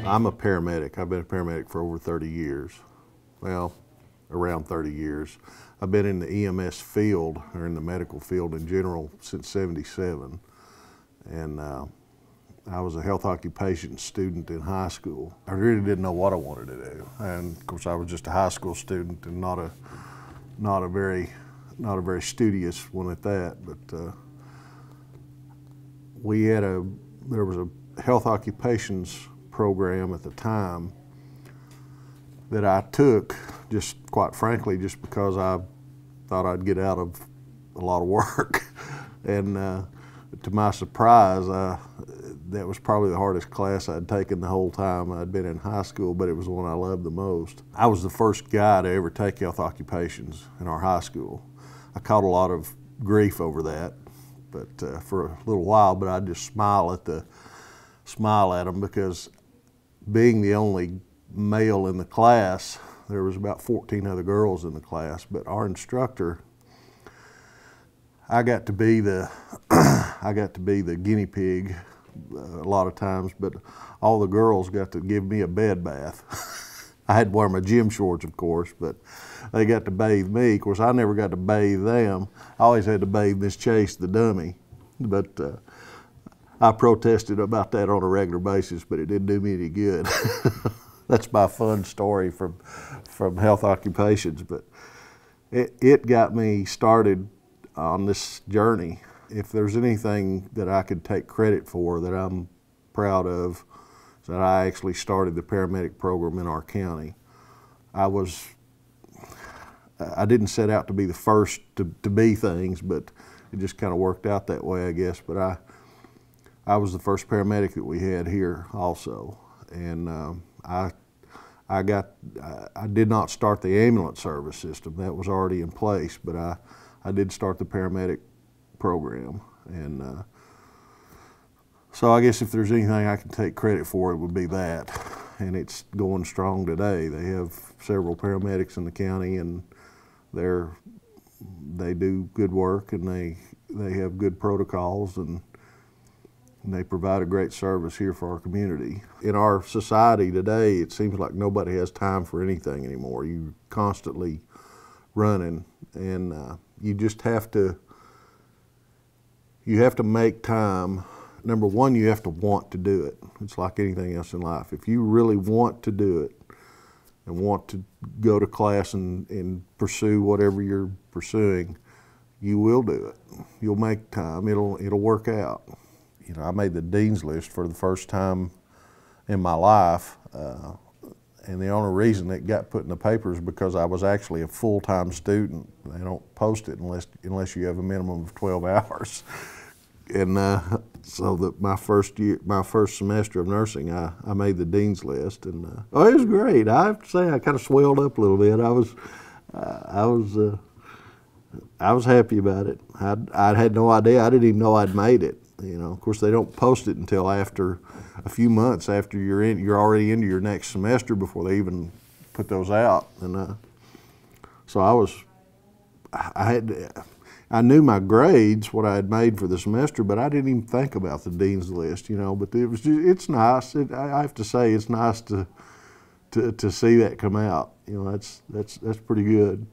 I'm a paramedic. I've been a paramedic for over 30 years. Well, around 30 years. I've been in the EMS field, or in the medical field in general, since '77. And I was a health occupation student in high school. I really didn't know what I wanted to do. And of course I was just a high school student and not a very studious one at that. But there was a health occupations program at the time that I took, just quite frankly, just because I thought I'd get out of a lot of work. And to my surprise, that was probably the hardest class I'd taken the whole time I'd been in high school, but it was the one I loved the most. I was the first guy to ever take health occupations in our high school. I caught a lot of grief over that, but for a little while, but I'd just smile at them, because being the only male in the class, there was about 14 other girls in the class, but our instructor, I got to be the guinea pig a lot of times, but all the girls got to give me a bed bath. I had to wear my gym shorts, of course, but they got to bathe me. Of course, I never got to bathe them. I always had to bathe Miss Chase, the dummy, but I protested about that on a regular basis, but it didn't do me any good. That's my fun story from health occupations, but it got me started on this journey. If there's anything that I could take credit for that I'm proud of, is that I actually started the paramedic program in our county. I didn't set out to be the first to be things, but it just kind of worked out that way, I guess. But I was the first paramedic that we had here also, and I did not start the ambulance service system. That was already in place, but I did start the paramedic program. And so I guess if there's anything I can take credit for, it would be that. And it's going strong today. They have several paramedics in the county, and they do good work, and they have good protocols, and they provide a great service here for our community. In our society today, it seems like nobody has time for anything anymore. You're constantly running, and you just have to make time. Number one, you have to want to do it. It's like anything else in life. If you really want to do it and want to go to class and pursue whatever you're pursuing, you will do it. You'll make time. It'll work out. You know, I made the dean's list for the first time in my life, and the only reason it got put in the paper is because I was actually a full-time student. They don't post it unless you have a minimum of 12 hours. And so that my first semester of nursing, I made the dean's list, and it was great. I have to say, I kind of swelled up a little bit. I was happy about it. I had no idea. I didn't even know I'd made it. You know, of course, they don't post it until after a few months after you're already into your next semester before they even put those out. And so I knew my grades, what I had made for the semester, but I didn't even think about the dean's list. You know, but it's nice. I have to say, it's nice to see that come out. You know, that's pretty good.